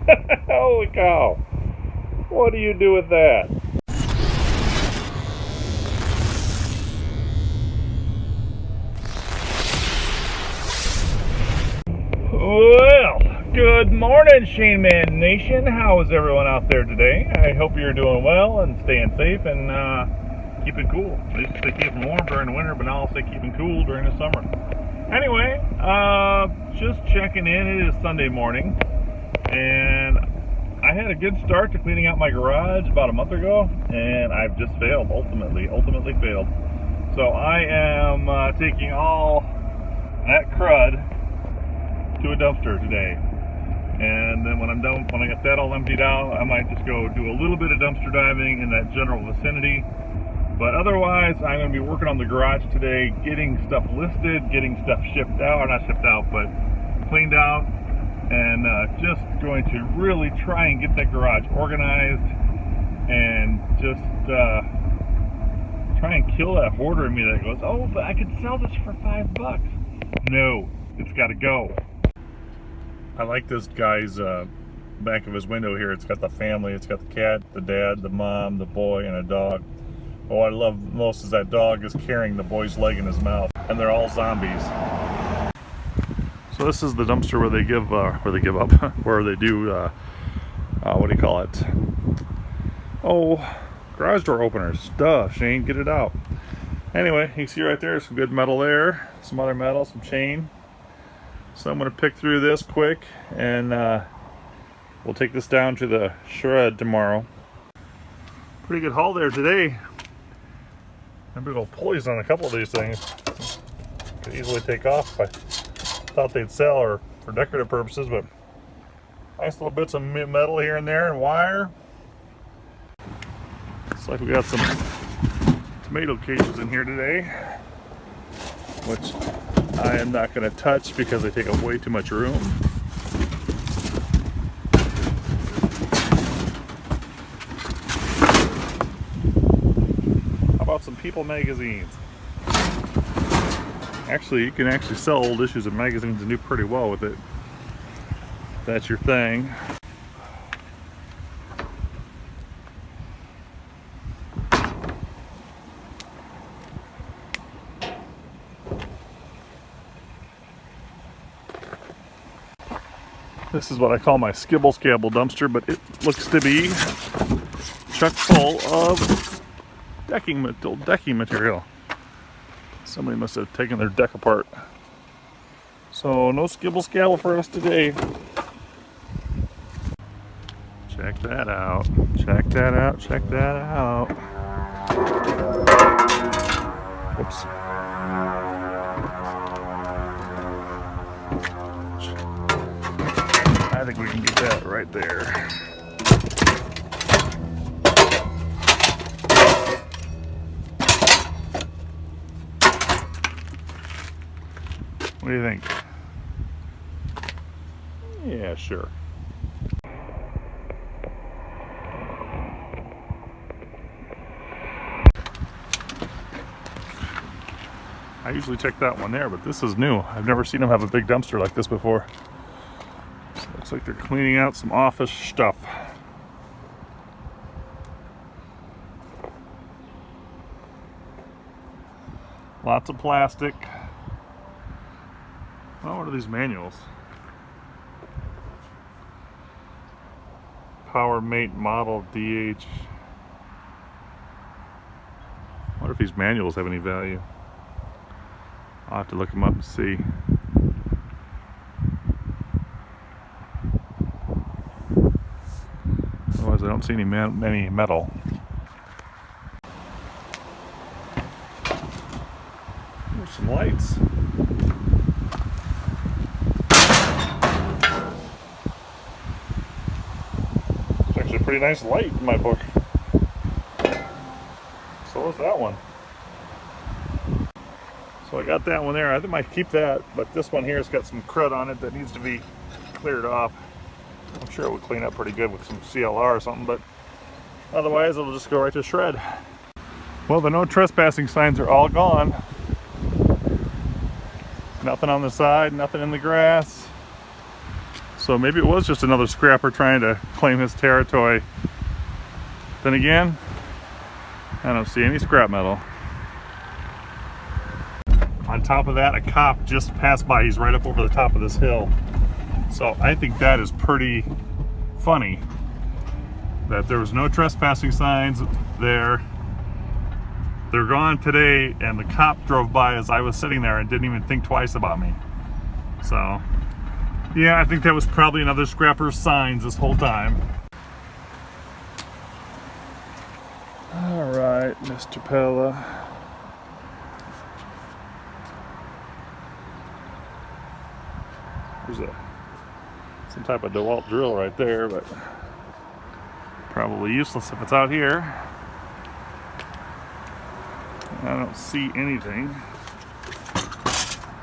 Holy cow. What do you do with that? Well, good morning, Shane Man Nation. How is everyone out there today? I hope you're doing well and staying safe and keeping cool. I used to say keeping warm during the winter, but now I'll say keeping cool during the summer. Anyway, just checking in. It is Sunday morning, and I had a good start to cleaning out my garage about a month ago, and I've just failed, ultimately failed. So I am taking all that crud to a dumpster today, and then when I'm done, when I get that all emptied out, I might just go do a little bit of dumpster diving in that general vicinity. But otherwise, I'm going to be working on the garage today, getting stuff listed, getting stuff shipped out, or not shipped out, but cleaned out, and just going to really try and get that garage organized and just try and kill that hoarder in me that goes, oh, but I could sell this for $5. No, it's got to go. I like this guy's back of his window here. It's got the family. It's got the cat, the dad, the mom, the boy, and a dog. But what I love most is that dog is carrying the boy's leg in his mouth, and they're all zombies. So this is the dumpster where they give up, where they do, what do you call it? Oh, garage door openers. Duh, Shane, get it out. Anyway, you can see right there, some good metal there, some other metal, some chain. So I'm going to pick through this quick, and we'll take this down to the shred tomorrow. Pretty good haul there today. I'm big old pulleys on a couple of these things. Could easily take off if I thought they'd sell or for decorative purposes, but nice little bits of metal here and there and wire. Looks like we got some tomato cages in here today, which I am not going to touch because they take up way too much room. How about some People magazines? Actually, you can actually sell old issues of magazines and do pretty well with it. If that's your thing. This is what I call my skibble scabble dumpster, but it looks to be chock full of decking material. Somebody must have taken their deck apart. So no skibble scabble for us today. Check that out. Check that out. Check that out. Whoops. I think we can get that right there. What do you think? Yeah, sure. I usually check that one there, but this is new. I've never seen them have a big dumpster like this before. So looks like they're cleaning out some office stuff. Lots of plastic. Oh, what are these manuals? Power Mate Model DH. I wonder if these manuals have any value. I'll have to look them up and see. Otherwise, I don't see any metal. There's some lights. It's actually a pretty nice light in my book. So is that one. So I got that one there. I think I might keep that, but this one here has got some crud on it that needs to be cleared off. I'm sure it would clean up pretty good with some CLR or something, but otherwise it'll just go right to shred. Well, the no trespassing signs are all gone. Nothing on the side, nothing in the grass. So maybe it was just another scrapper trying to claim his territory. Then again, I don't see any scrap metal. On top of that, a cop just passed by. He's right up over the top of this hill. So I think that is pretty funny that there was no trespassing signs there. They're gone today, and the cop drove by as I was sitting there and didn't even think twice about me. So yeah, I think that was probably another scrapper's signs this whole time. All right, Mr. Pella. There's some type of DeWalt drill right there, but probably useless if it's out here. I don't see anything.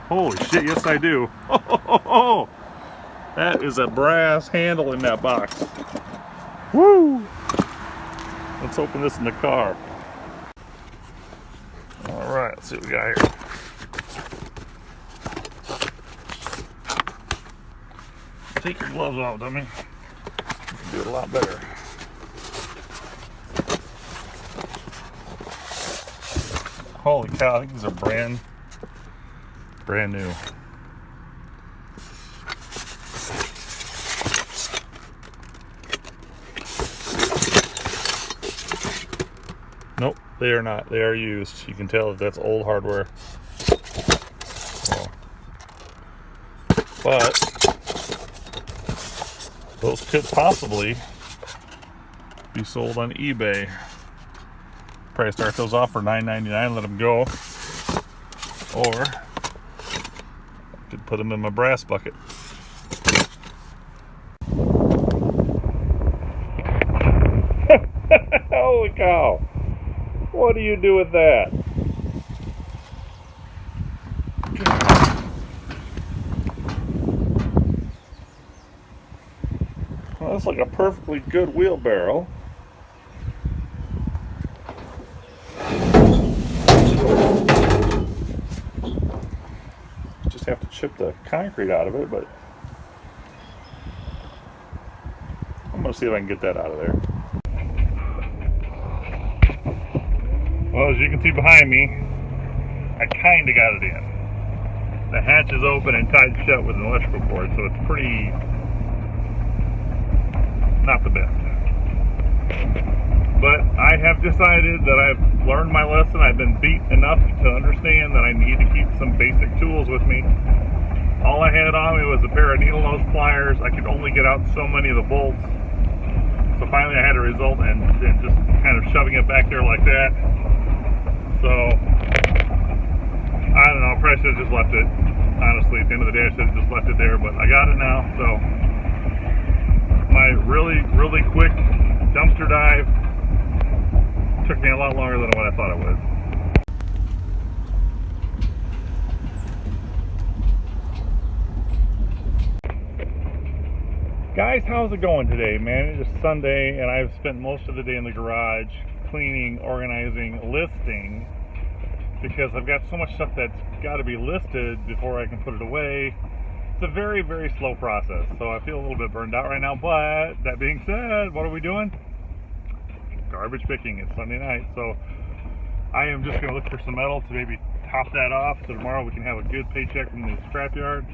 Holy shit, yes I do. Oh, that is a brass handle in that box. Woo! Let's open this in the car. All right, let's see what we got here. Take your gloves off, dummy. You can do it a lot better. Holy cow, I think these are brand new. Nope, they are not. They are used. You can tell that that's old hardware. So, but those could possibly be sold on eBay. Probably start those off for $9.99, let them go. Or I could put them in my brass bucket. Holy cow! What do you do with that? Well, that's like a perfectly good wheelbarrow. Just have to chip the concrete out of it, but I'm gonna see if I can get that out of there. Well, as you can see behind me, I kinda got it in. The hatch is open and tied shut with an electrical cord, so it's pretty not the best. But I have decided that I've learned my lesson. I've been beat enough to understand that I need to keep some basic tools with me. All I had on me was a pair of needle nose pliers. I could only get out so many of the bolts. So finally I had to result in just kind of shoving it back there like that. So, I don't know, probably should have just left it. Honestly, at the end of the day I should have just left it there, but I got it now. So, my really, really quick dumpster dive took me a lot longer than what I thought it would. Guys, how's it going today, man? It is Sunday and I've spent most of the day in the garage cleaning, organizing, listing, because I've got so much stuff that's got to be listed before I can put it away. It's a very, very slow process, so I feel a little bit burned out right now. But that being said, what are we doing? Garbage picking. It's Sunday night, so I am just going to look for some metal to maybe top that off so tomorrow we can have a good paycheck from the scrapyard.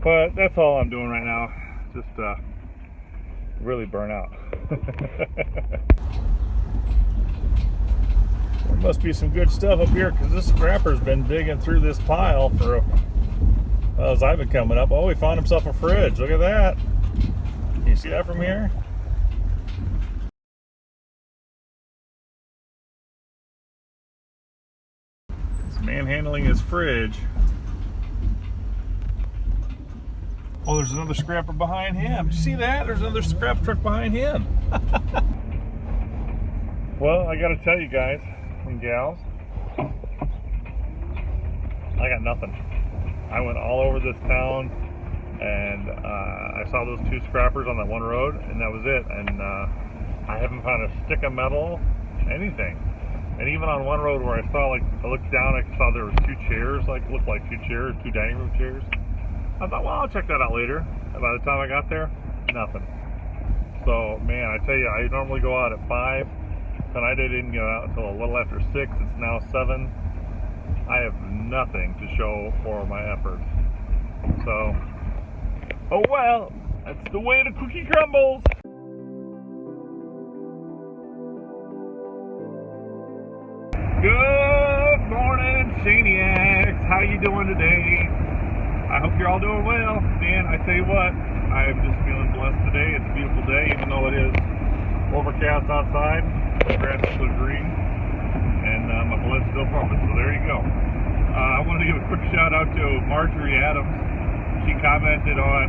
But that's all I'm doing right now. Just really burn out. There must be some good stuff up here because this scrapper's been digging through this pile for as I've been coming up. Oh, he found himself a fridge. Look at that. Can you see that from here? He's manhandling his fridge. Oh, there's another scrapper behind him. Did you see that? There's another scrap truck behind him. Well, I gotta tell you guys and gals, I got nothing. I went all over this town and I saw those two scrappers on that one road and that was it. And I haven't found a stick of metal, anything. And even on one road where I saw, like, I looked down, I saw there was two chairs, like, looked like two chairs, two dining room chairs. I thought, well, I'll check that out later. by the time I got there, nothing. So, man, I tell you, I normally go out at 5. Tonight I didn't get out until a little after 6. It's now 7. I have nothing to show for my efforts. So, oh well, that's the way the cookie crumbles. Good morning, Shaniacs. How you doing today? I hope you're all doing well. Man, I tell you what, I'm just feeling blessed today. It's a beautiful day, even though it is overcast outside. The grass is still green, and my blood's still pumping, so there you go. I wanted to give a quick shout out to Marjorie Adams. She commented on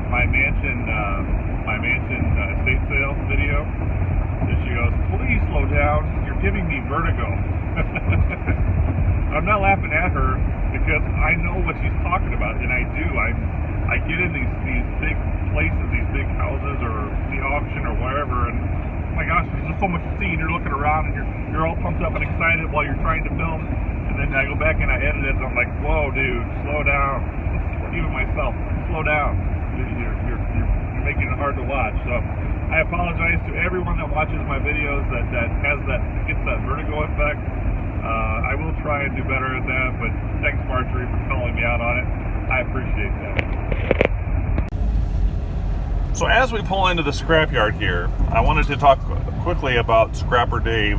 my mansion estate sale video, and she goes, "Please slow down. You're giving me vertigo." I'm not laughing at her because I know what she's talking about, and I do. I get in these big places, these big houses, or the auction or wherever, and oh my gosh, there's just so much to see, and you're looking around, and you're all pumped up and excited while you're trying to film, and then I go back and I edit it, and I'm like, whoa, dude, slow down. Even myself, slow down. You're making it hard to watch. So I apologize to everyone that watches my videos that gets that vertigo effect. I will try and do better at that, but thanks, Marjorie, for calling me out on it. I appreciate that. So as we pull into the scrapyard here, I wanted to talk quickly about Scrapper Dave.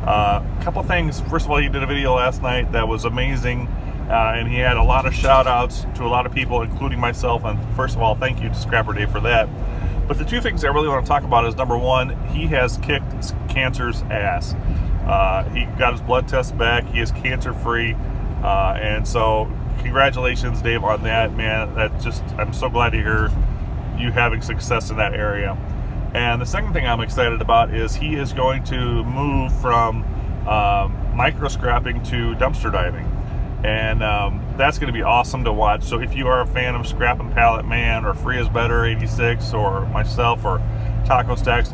A couple things. First of all, he did a video last night that was amazing, and he had a lot of shout outs to a lot of people, including myself. And first of all, thank you to Scrapper Dave for that. But the two things I really want to talk about is, number one, he has kicked cancer's ass. He got his blood test back. He is cancer free, and so congratulations, Dave, on that, man. I'm so glad to hear you having success in that area. And the second thing I'm excited about is he is going to move from micro scrapping to dumpster diving, and that's going to be awesome to watch. So if you are a fan of Scrap and Pallet Man or Free is Better 86 or myself or Taco Stacks,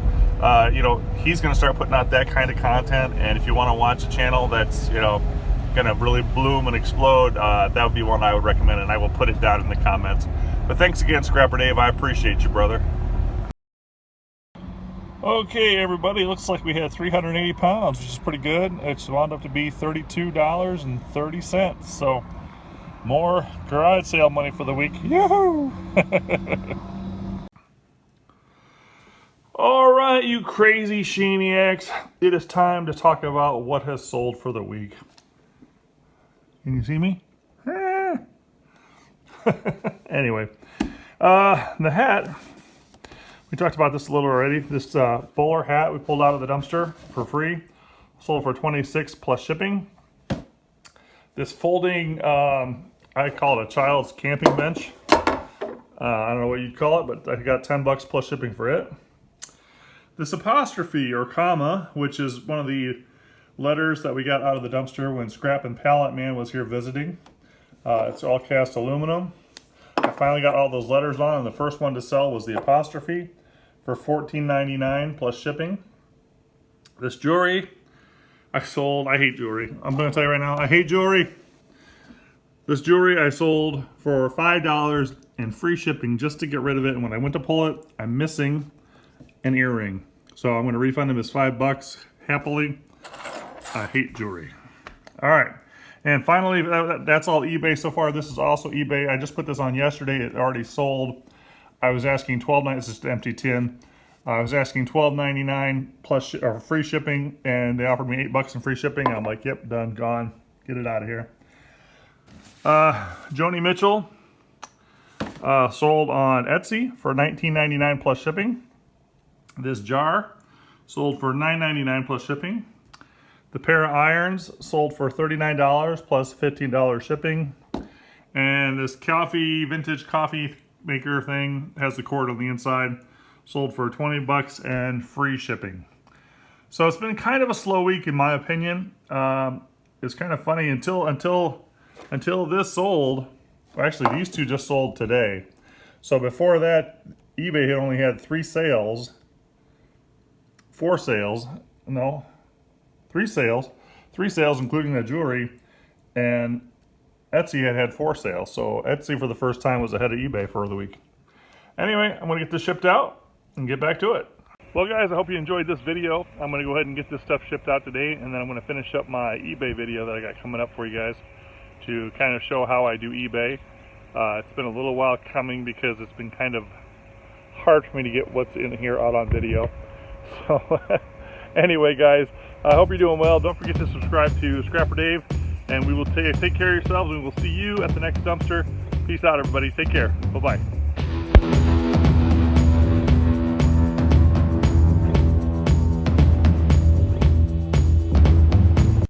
he's going to start putting out that kind of content. And if you want to watch a channel that's going to really bloom and explode, that would be one I would recommend, and I will put it down in the comments. But thanks again, Scrapper Dave. I appreciate you, brother. Okay, everybody, looks like we had 380 pounds, which is pretty good. It's wound up to be $32.30. So more garage sale money for the week. Yahoo! All right, you crazy Shaniacs. It is time to talk about what has sold for the week. Can you see me? Anyway, the hat. We talked about this a little already. This bowler hat we pulled out of the dumpster for free. Sold for $26 plus shipping. This folding, I call it a child's camping bench. I don't know what you'd call it, but I got $10 plus shipping for it. This apostrophe or comma, which is one of the letters that we got out of the dumpster when Scrap and Pallet Man was here visiting. It's all cast aluminum. I finally got all those letters on, and the first one to sell was the apostrophe for $14.99 plus shipping. This jewelry I sold. I hate jewelry. I'm going to tell you right now, I hate jewelry. This jewelry I sold for $5 and free shipping just to get rid of it. And when I went to pull it, I'm missing an earring. So I'm going to refund him his $5 happily. I hate jewelry. All right. And finally, that's all eBay so far. This is also eBay. I just put this on yesterday. It already sold. I was asking $12.99. This is an empty tin. I was asking $12.99 plus or free shipping, and they offered me $8 in free shipping. I'm like, yep, done, gone. Get it out of here. Joni Mitchell sold on Etsy for $19.99 plus shipping. This jar sold for $9.99 plus shipping. The pair of irons sold for $39 plus $15 shipping. And this vintage coffee maker thing has the cord on the inside. Sold for $20 and free shipping. So it's been kind of a slow week in my opinion. It's kind of funny until this sold. Well, actually, these two just sold today. So before that, eBay had only had 3 sales. 4 sales. No. 3 sales, including the jewelry, and Etsy had 4 sales. So Etsy for the first time was ahead of eBay for the week. Anyway, I'm going to get this shipped out and get back to it. Well guys, I hope you enjoyed this video. I'm going to go ahead and get this stuff shipped out today, and then I'm going to finish up my eBay video that I got coming up for you guys to kind of show how I do eBay. It's been a little while coming because it's been kind of hard for me to get what's in here out on video. So anyway guys, I hope you're doing well. Don't forget to subscribe to Scrapper Dave, and we will take care of yourselves, and we will see you at the next dumpster. Peace out everybody. Take care. Bye-bye.